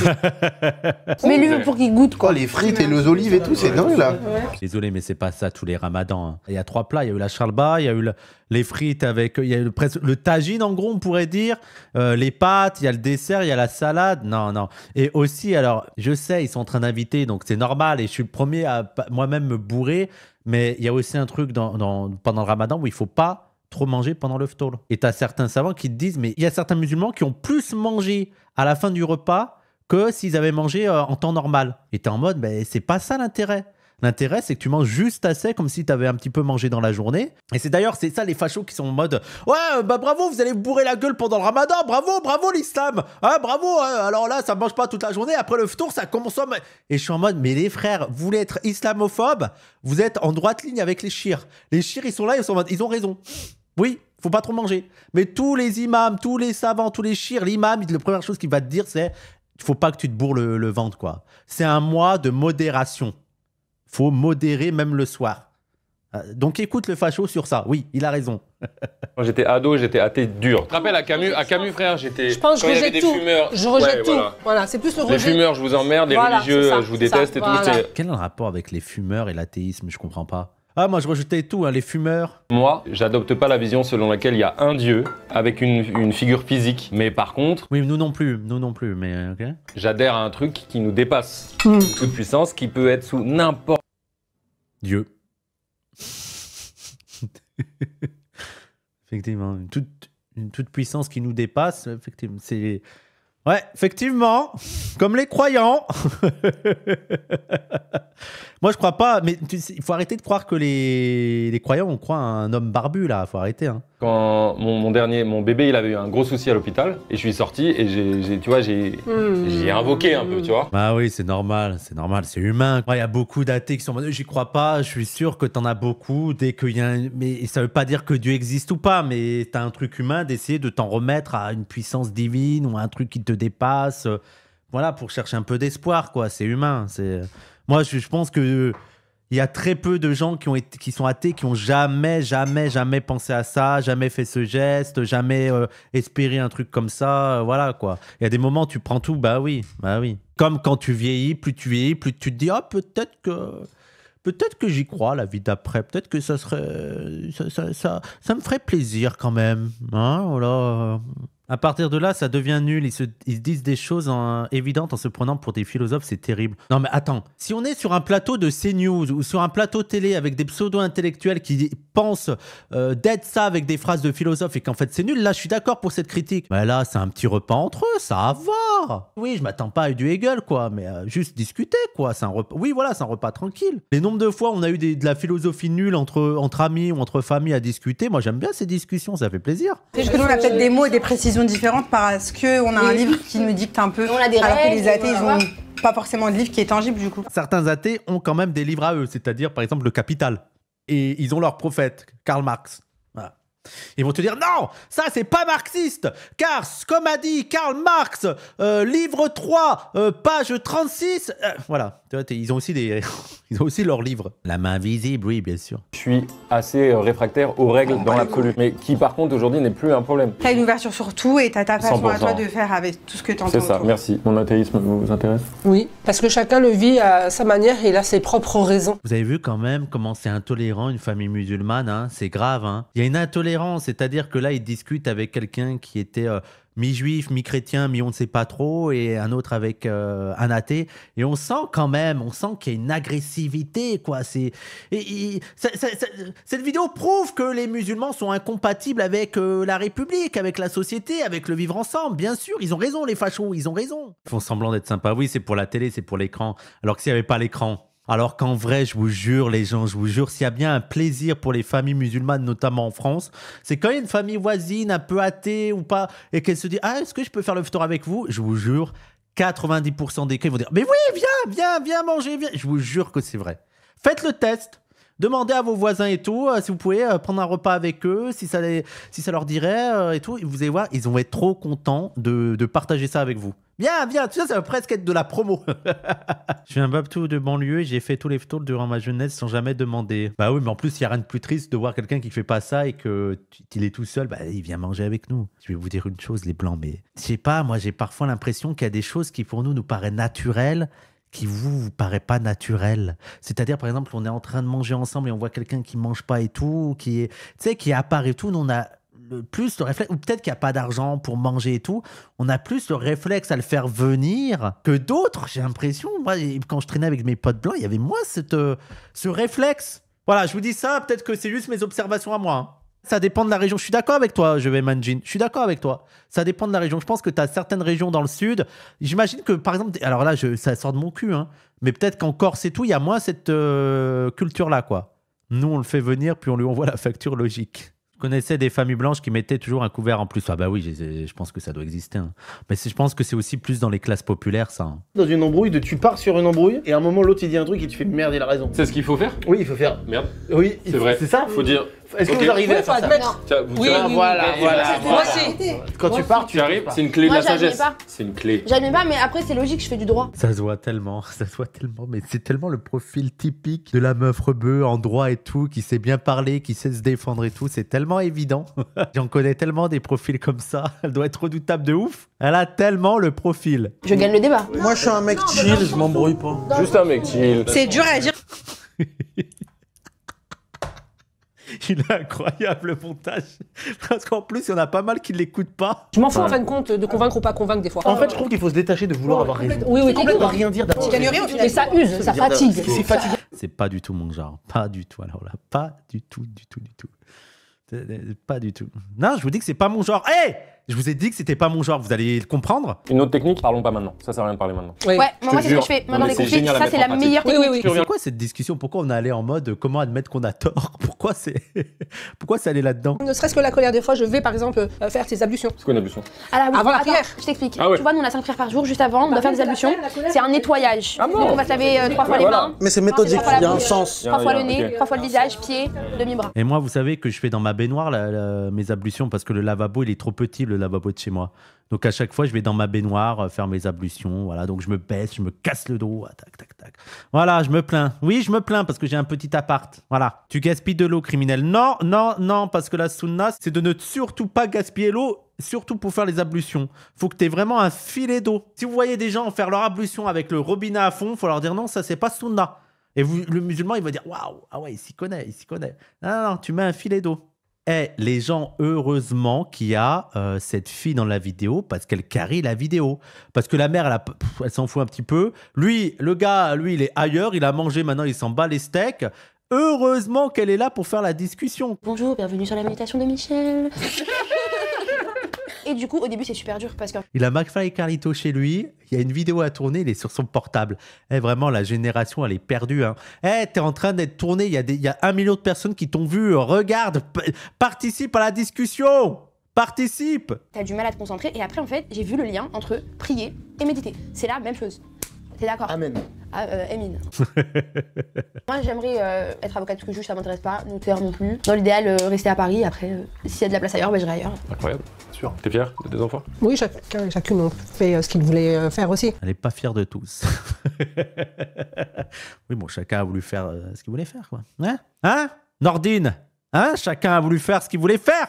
Mets-lui pour qu'il goûte, quoi, quoi. les frites et les olives et tout, c'est dingue là. Désolé, mais c'est pas ça tous les ramadans. Hein. Il y a 3 plats. Il y a eu la charlba, il y a eu les frites avec. Il y a eu le tagine, en gros, on pourrait dire. Les pâtes, il y a le dessert, il y a la salade. Non. Et aussi, alors, je sais, ils sont en train d'inviter, donc c'est normal. Et je suis le premier à moi-même me bourrer. Mais il y a aussi un truc pendant le ramadan où il faut pas trop manger pendant le ftour. Et tu as certains savants qui te disent, mais il y a certains musulmans qui ont plus mangé à la fin du repas que s'ils avaient mangé en temps normal. Et tu es en mode, ben, c'est pas ça l'intérêt. L'intérêt, c'est que tu manges juste assez, comme si tu avais un petit peu mangé dans la journée. Et c'est ça les fachos qui sont en mode « Ouais, bah bravo, vous allez vous bourrer la gueule pendant le ramadan, bravo l'islam, hein, bravo, hein, alors là, ça ne mange pas toute la journée, après le ftour, ça consomme... » Et je suis en mode « Mais les frères, vous voulez être islamophobes, vous êtes en droite ligne avec les chirs. Les chirs, ils sont là, ils sont en mode, ils ont raison. Oui, faut pas trop manger. Mais tous les imams, tous les savants, tous les chirs, l'imam, la première chose qu'il va te dire, c'est « Il faut pas que tu te bourres le ventre, quoi. » C'est un mois de modération. Faut modérer même le soir. Donc écoute le facho sur ça. Oui, il a raison. Quand j'étais ado, j'étais athée dur. Tu te rappelles à Camus, frère, j'étais. Je pense que je rejette tout. Je rejette tout. Voilà, c'est plus le rejet. Les fumeurs, je vous emmerde. Les religieux, je vous déteste et tout. Quel est le rapport avec les fumeurs et l'athéisme? Je comprends pas. Ah, moi je rejetais tout, hein, les fumeurs. Moi, j'adopte pas la vision selon laquelle il y a un dieu avec une figure physique. Mais par contre. Oui, nous non plus, mais ok. J'adhère à un truc qui nous dépasse. Toute puissance qui peut être sous n'importe. Dieu. Effectivement, une toute puissance qui nous dépasse, effectivement, c'est... Ouais, effectivement, comme les croyants. Moi, je crois pas, mais il faut arrêter de croire que les croyants, on croit à un homme barbu, là, faut arrêter. Hein. Quand mon bébé, il avait eu un gros souci à l'hôpital, et je suis sorti, et j'ai invoqué un peu, tu vois. Bah oui, c'est normal, c'est humain. Il y a beaucoup d'athées qui sont en mode, j'y crois pas, je suis sûr que t'en as beaucoup, dès qu'il y a mais ça veut pas dire que Dieu existe ou pas, mais t'as un truc humain d'essayer de t'en remettre à une puissance divine, ou à un truc qui te dépasse, voilà, pour chercher un peu d'espoir, quoi, c'est humain, Moi, je pense que il y a très peu de gens qui sont athées, qui ont jamais pensé à ça, jamais fait ce geste, jamais espéré un truc comme ça, voilà quoi. Il y a des moments où tu prends tout, bah oui. Comme quand tu vieillis, plus tu te dis, ah peut-être que j'y crois, la vie d'après, peut-être que ça me ferait plaisir quand même, hein, voilà. À partir de là, ça devient nul. Ils se disent des choses évidentes en se prenant pour des philosophes, c'est terrible. Non mais attends, si on est sur un plateau de CNews ou sur un plateau télé avec des pseudo-intellectuels qui pensent d'être ça avec des phrases de philosophes et qu'en fait c'est nul, là je suis d'accord pour cette critique. Mais là, c'est un petit repas entre eux, ça va. Oui, je m'attends pas à du Hegel, quoi, mais juste discuter, quoi. C'est un repas. Oui, voilà, c'est un repas tranquille. Les nombres de fois on a eu de la philosophie nulle entre amis ou entre familles à discuter, moi j'aime bien ces discussions, ça fait plaisir. C'est juste que nous, on a peut-être des mots et des précisions différentes parce qu'on a un livre qui nous dicte un peu. On a des alors règles, que les athées, ils voilà. ont pas forcément de livre qui est tangible du coup. Certains athées ont quand même des livres à eux, c'est-à-dire par exemple le Capital. Et ils ont leur prophète, Karl Marx. Voilà. Ils vont te dire non, ça c'est pas marxiste, car comme a dit Karl Marx, livre 3, page 36, voilà. Tu vois, ils ont aussi leurs livres. La main invisible, oui, bien sûr. Je suis assez réfractaire aux règles dans l'absolu, mais qui par contre aujourd'hui n'est plus un problème. T'as une ouverture sur tout et t'as ta façon à toi 100%. de faire avec tout ce que t'entends. C'est ça, autour. merci. Mon athéisme vous intéresse? Oui, parce que chacun le vit à sa manière et il a ses propres raisons. Vous avez vu quand même comment c'est intolérant une famille musulmane, hein, c'est grave. Hein. Il y a une intolérance, c'est-à-dire que là, ils discutent avec quelqu'un qui était mi-juif, mi-chrétien, mi-on ne sait pas trop, et un autre avec un athée. Et on sent quand même, qu'il y a une agressivité, quoi. Cette vidéo prouve que les musulmans sont incompatibles avec la République, avec la société, avec le vivre ensemble. Bien sûr, ils ont raison, les fachos, ils ont raison. Ils font semblant d'être sympas. Oui, c'est pour la télé, c'est pour l'écran. Alors que s'il n'y avait pas l'écran... Alors qu'en vrai, je vous jure, les gens, s'il y a bien un plaisir pour les familles musulmanes, notamment en France, c'est quand il y a une famille voisine, un peu athée ou pas, et qu'elle se dit « Ah, est-ce que je peux faire le ftour avec vous ?» Je vous jure, 90% des cas, ils vont dire « Mais oui, viens manger, viens !» Je vous jure que c'est vrai. Faites le test. Demandez à vos voisins et tout, si vous pouvez prendre un repas avec eux, si ça leur dirait et tout. Et vous allez voir, ils vont être trop contents de partager ça avec vous. Viens, viens, tu sais, ça va presque être de la promo. Je suis un babtou de banlieue et j'ai fait tous les tours durant ma jeunesse sans jamais demander. Bah oui, mais en plus, il n'y a rien de plus triste de voir quelqu'un qui fait pas ça et qu'il est tout seul, bah il vient manger avec nous. Je vais vous dire une chose, les blancs, mais je sais pas, moi j'ai parfois l'impression qu'il y a des choses qui pour nous paraissent naturelles, qui vous paraît pas naturel. C'est-à-dire, par exemple, on est en train de manger ensemble et on voit quelqu'un qui mange pas et tout, qui est, tu sais, qui apparaît et tout, nous on a plus le réflexe, ou peut-être qu'il n'y a pas d'argent pour manger et tout, on a plus le réflexe à le faire venir que d'autres, j'ai l'impression. Moi, quand je traînais avec mes potes blancs, il y avait moins ce réflexe. Voilà, je vous dis ça, peut-être que c'est juste mes observations à moi. Hein. Ça dépend de la région. Je suis d'accord avec toi, je vais Manjin. Je suis d'accord avec toi. Ça dépend de la région. Je pense que tu as certaines régions dans le sud. J'imagine que, par exemple, alors là, ça sort de mon cul, hein, mais peut-être qu'en Corse et tout, il y a moins cette culture-là, quoi. Nous, on le fait venir, puis on lui envoie la facture logique. Je connaissais des familles blanches qui mettaient toujours un couvert en plus. Ah bah oui, je pense que ça doit exister. Hein. Mais je pense que c'est aussi plus dans les classes populaires, ça. Hein. Dans une embrouille, tu pars sur une embrouille, et à un moment, l'autre, il dit un truc et tu fais merde, il a raison. C'est ce qu'il faut faire? Oui, il faut faire. Merde. Oui, C'est vrai. C'est ça? Faut dire. Est-ce que vous arrivez à faire ça? Tiens, vous Oui, tirez- oui, Voilà, Et- voilà. Moi aussi. Quand tu pars, Tu arrives, c'est une clé de Moi, la j'admets sagesse. pas. C'est une clé. J'admets pas, mais après, c'est logique, je fais du droit. Ça se voit tellement, mais c'est tellement le profil typique de la meuf rebeu en droit et tout, qui sait bien parler, qui sait se défendre et tout, c'est tellement évident. J'en connais tellement des profils comme ça, elle doit être redoutable de ouf. Elle a tellement le profil. Je gagne le débat. Moi, je suis un mec chill, je m'embrouille pas. Juste un mec chill. C'est dur à dire. Il est incroyable le montage, parce qu'en plus, il y en a pas mal qui ne l'écoutent pas. Je m'en fous en fin de compte de convaincre ou pas convaincre des fois. En fait, je trouve qu'il faut se détacher de vouloir avoir raison. Oui, oui, Pas complètement. rien dire d'abord. Tu gagnes rien au final. Et ça use, ça fatigue. C'est fatigant. C'est pas du tout mon genre, pas du tout. Alors là, pas du tout. Pas du tout. Non, je vous dis que c'est pas mon genre. Hé, je vous ai dit que c'était pas mon genre, vous allez le comprendre. Une autre technique, parlons pas maintenant. Ça sert à rien de parler maintenant. Oui. Ouais, moi, c'est ce que jure. je fais. Non, Moi, dans mais les c'est conflits, génial à ça, mettre c'est en la pratique. meilleure Oui, technique. oui, oui. Mais c'est quoi cette discussion? Pourquoi on est allé en mode comment admettre qu'on a tort? Pourquoi c'est allé là-dedans? Ne serait-ce que la colère, des fois, je vais par exemple faire tes ablutions. C'est quoi une ablution? Ah là, oui. Avant la Attends, prière. je t'explique. Ah ouais. Tu vois, nous, on a 5 prières par jour, juste avant, on doit faire des ablutions. C'est un nettoyage. Ah bon. Donc, on va se laver 3 fois les Voilà. mains, Mais c'est méthodique, Trois fois la il y a un bouche, sens. 3 fois le Ok. nez, 3 fois le visage, pied, demi-bras. Et moi, vous savez que je fais dans ma baignoire mes ablutions parce que le lavabo, il est trop petit, le lavabo de chez moi. Donc à chaque fois, je vais dans ma baignoire faire mes ablutions. Voilà, donc je me baisse, je me casse le dos. Tac, tac, tac. Voilà, je me plains. Oui, je me plains parce que j'ai un petit appart. Voilà. Tu gaspilles de l'eau, criminel. Non, non, non, parce que la sunna, c'est de ne surtout pas gaspiller l'eau, surtout pour faire les ablutions. Faut que tu aies vraiment un filet d'eau. Si vous voyez des gens faire leur ablution avec le robinet à fond, faut leur dire non, ça c'est pas sunna. Et le musulman, il va dire waouh, ah ouais, il s'y connaît, il s'y connaît. Non, non, non, tu mets un filet d'eau. Eh, les gens, heureusement qu'il y a cette fille dans la vidéo parce qu'elle carry la vidéo. Parce que la mère, elle s'en fout un petit peu. Lui, le gars, lui, il est ailleurs, il a mangé, maintenant il s'en bat les steaks. Heureusement qu'elle est là pour faire la discussion. Bonjour, bienvenue sur la méditation de Michel. Et du coup, au début, c'est super dur parce que Il a McFly et Carlito chez lui, il y a une vidéo à tourner, il est sur son portable. Eh, vraiment, la génération, elle est perdue. Hein. Eh, t'es en train d'être tourné, il y a 1 million de personnes qui t'ont vu. Regarde, participe à la discussion. Participe. t'as du mal à te concentrer. Et après, en fait, j'ai vu le lien entre prier et méditer. C'est la même chose. T'es d'accord? Amen. Ah, Emine. Moi, j'aimerais être avocate parce que juge, ça m'intéresse pas. Notaire non plus. Dans l'idéal, rester à Paris. Après, s'il y a de la place ailleurs, bah, j'irai ailleurs. Incroyable. Sûr. T'es fier de tes enfants? Oui, chacun et chacune ont fait ce qu'ils voulaient faire aussi. Elle n'est pas fière de tous. Oui, bon, chacun a voulu faire ce qu'il voulait faire, quoi. Hein Nordine? Hein? Chacun a voulu faire ce qu'il voulait faire.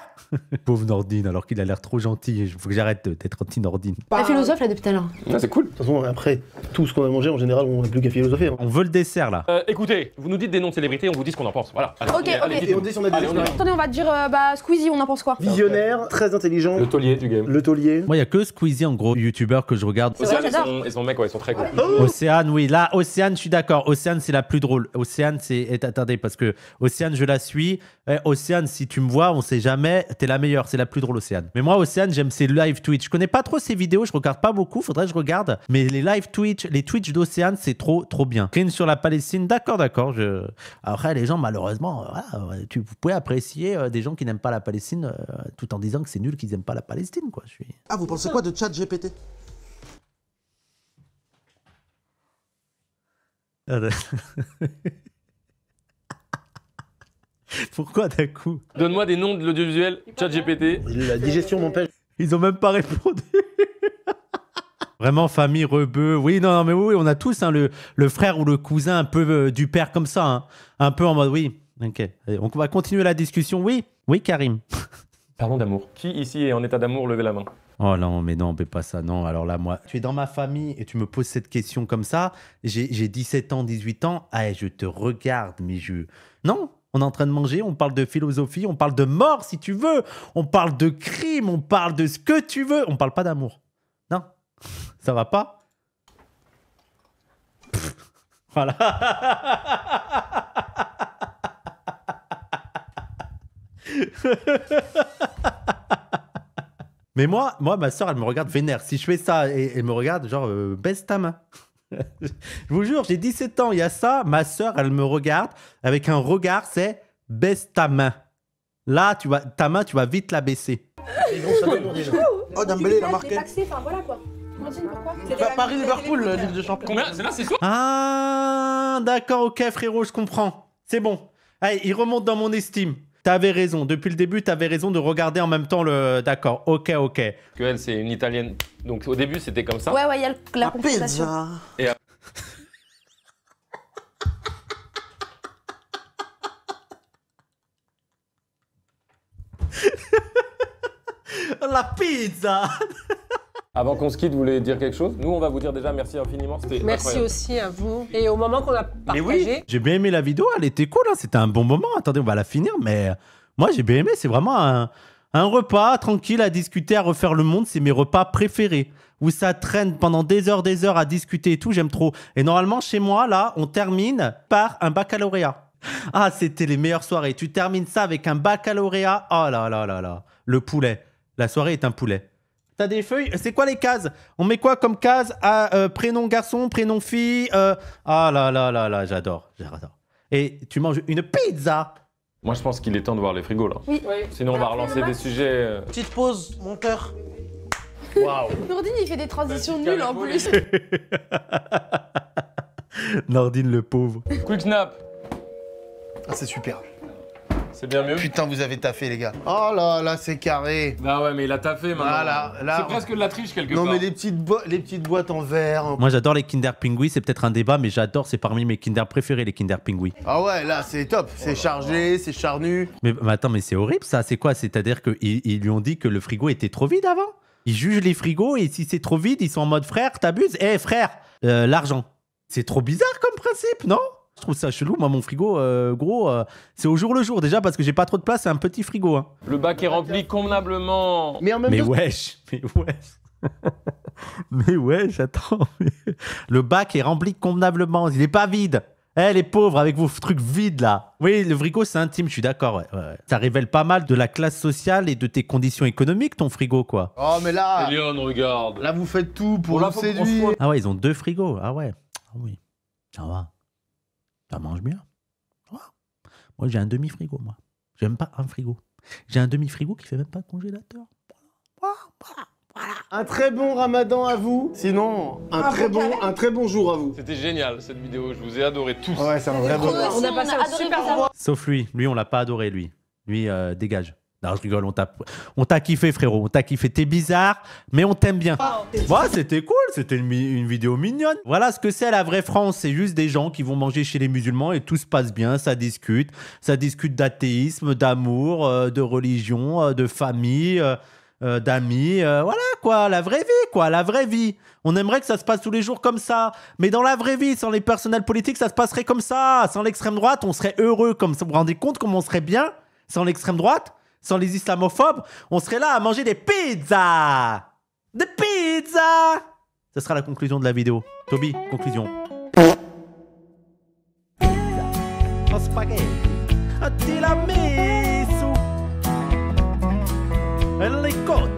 Pauvre Nordine, alors qu'il a l'air trop gentil. Il faut que j'arrête d'être anti-Nordine. La philosophe, là, depuis tout à l'heure. Ah, c'est cool. De toute façon, après tout ce qu'on a mangé, en général, on n'a plus qu'à philosopher. Hein. On veut le dessert, là. Écoutez, vous nous dites des noms de célébrités, on vous dit ce qu'on en pense. Voilà. Allez, Ok, allez, ok. dites-nous. Et on dit si on a des Allez, on y va. Attendez, on va dire Squeezie, on en pense quoi? Visionnaire, très intelligent, Le taulier du game. le taulier. Moi, il n'y a que Squeezie, en gros, youtubeur que je regarde. C'est vrai, Océane j'adore. et son mec, ouais, ils sont très cool. Océane, oui. Là, Océane, je suis d'accord. Océane, c'est la plus drôle. Océane, c'est... Attendez, parce que Océane, je la suis. Océane, si tu me vois, on sait jamais. T'es la meilleure, c'est la plus drôle, Océane. Mais moi, Océane, j'aime ses live Twitch. Je connais pas trop ses vidéos, je regarde pas beaucoup. Faudrait que je regarde. Mais les live Twitch, les Twitch d'Océane, c'est trop, trop bien. Clean sur la Palestine, d'accord. Après, les gens, malheureusement, voilà, vous pouvez apprécier des gens qui n'aiment pas la Palestine tout en disant que c'est nul qu'ils aiment pas la Palestine, quoi. Ah, vous pensez quoi de ChatGPT? Pourquoi d'un coup? Donne-moi des noms de l'audiovisuel, ChatGPT. La digestion m'empêche. Ils ont même pas répondu. Vraiment, famille, rebeu. Oui, non, mais oui, on a tous hein, le frère ou le cousin un peu du père comme ça. Hein. Un peu en mode, oui, ok. Allez, on va continuer la discussion. Oui, oui, Karim. Pardon d'amour. Qui ici est en état d'amour, levez la main. Oh non, mais non, mais pas ça. Non, alors là, moi, tu es dans ma famille et tu me poses cette question comme ça. J'ai 17 ans, 18 ans. Ah, je te regarde, mais je... Non, on est en train de manger, on parle de philosophie, on parle de mort, si tu veux. On parle de crime, on parle de ce que tu veux. On parle pas d'amour. Non, ça va pas. Pff, voilà. Mais moi, ma soeur, elle me regarde vénère. Si je fais ça et elle me regarde, genre, baisse ta main. Je vous jure, j'ai 17 ans, il y a ça. Ma soeur, elle me regarde avec un regard, c'est baisse ta main. Là, ta main, tu vas vite la baisser. Oh, Dembélé, il a marqué. Enfin, voilà quoi. Pourquoi Paris-Liverpool, Ligue des Champions. Combien? C'est là, c'est sûr? Ah, d'accord, ok, frérot, je comprends. C'est bon. Allez, il remonte dans mon estime. T'avais raison. Depuis le début, t'avais raison de regarder en même temps le... D'accord, ok. Que elle, c'est une italienne. Donc au début, c'était comme ça. Ouais, il y a la confrontation. Pizza. La pizza. Avant qu'on se quitte, vous voulez dire quelque chose? Nous, on va vous dire déjà merci infiniment. C'était Merci incroyable. aussi à vous. Et au moment qu'on a Mais partagé, oui, j'ai bien aimé la vidéo, elle était cool, hein. C'était un bon moment. Attendez, on va la finir, mais moi j'ai bien aimé. C'est vraiment un repas tranquille à discuter, à refaire le monde. C'est mes repas préférés. Où ça traîne pendant des heures à discuter et tout, j'aime trop. Et normalement, chez moi, là, on termine par un baccalauréat. Ah, c'était les meilleures soirées. Tu termines ça avec un baccalauréat. Oh là là là là. Le poulet. La soirée est un poulet. T'as des feuilles? C'est quoi les cases? On met quoi comme case? Prénom garçon, prénom fille. Ah là là là là, j'adore. Et tu manges une pizza. Moi, je pense qu'il est temps de voir les frigos là. Oui. Sinon, on va relancer des sujets. Petite pause, mon cœur. Waouh. Nordine, il fait des transitions nulles en plus. Nordine le pauvre. Quick snap. Ah, c'est super. C'est bien mieux. Putain, vous avez taffé, les gars. Oh là là, c'est carré. Bah ouais, mais il a taffé maintenant. Voilà, là, c'est presque de la triche quelque Non, part. mais les petites boîtes en verre. Moi, j'adore les Kinder Pingui. C'est peut-être un débat, mais j'adore. C'est parmi mes Kinder préférés, les Kinder Pingui. Ah ouais, là, c'est top. C'est chargé, c'est charnu. Mais attends, mais c'est horrible ça. C'est quoi? C'est-à-dire qu'ils lui ont dit que le frigo était trop vide avant? Ils jugent les frigos et si c'est trop vide, ils sont en mode frère, t'abuses? Eh frère, l'argent. C'est trop bizarre comme principe, non? Je trouve ça chelou. Moi, mon frigo, gros, c'est au jour le jour. Déjà parce que j'ai pas trop de place, c'est un petit frigo. Hein. Le bac est rempli convenablement. Mais en même Mais temps, wesh, mais wesh, attends. Le bac est rempli convenablement. Il est pas vide. Eh les pauvres avec vos trucs vides là. Oui, le frigo c'est intime, je suis d'accord. Ouais. Ça révèle pas mal de la classe sociale et de tes conditions économiques ton frigo quoi. oh, mais là, Léon, regarde. là, vous faites tout pour Là, nous faut qu'on séduire. soit- Ah ouais, ils ont 2 frigos. Ah ouais. Ah oui. Ça va. Ça mange bien. Ouais. Moi j'ai un demi-frigo moi. J'aime pas un frigo. J'ai un demi-frigo qui fait même pas de congélateur. Voilà. Un très bon ramadan à vous. Sinon, un très bon jour à vous. C'était génial cette vidéo, je vous ai adoré tous. Ouais, c'est un vrai bon. on a passé un super moment. Sauf lui. Lui, on l'a pas adoré, lui. Lui, dégage. Non, je rigole, on t'a kiffé, frérot. On t'a kiffé. T'es bizarre, mais on t'aime bien. Ouais, c'était cool. C'était une vidéo mignonne. Voilà ce que c'est la vraie France. C'est juste des gens qui vont manger chez les musulmans et tout se passe bien. Ça discute. Ça discute d'athéisme, d'amour, de religion, de famille. D'amis, voilà quoi, la vraie vie quoi, la vraie vie. On aimerait que ça se passe tous les jours comme ça, mais dans la vraie vie, sans les personnels politiques, ça se passerait comme ça. Sans l'extrême droite, on serait heureux comme ça. Vous vous rendez compte comment on serait bien sans l'extrême droite, sans les islamophobes? On serait là à manger des pizzas. Des pizzas. Ça sera la conclusion de la vidéo. Toby, conclusion. Pizza. En spaghetti. Un tiramisu. Les côtes.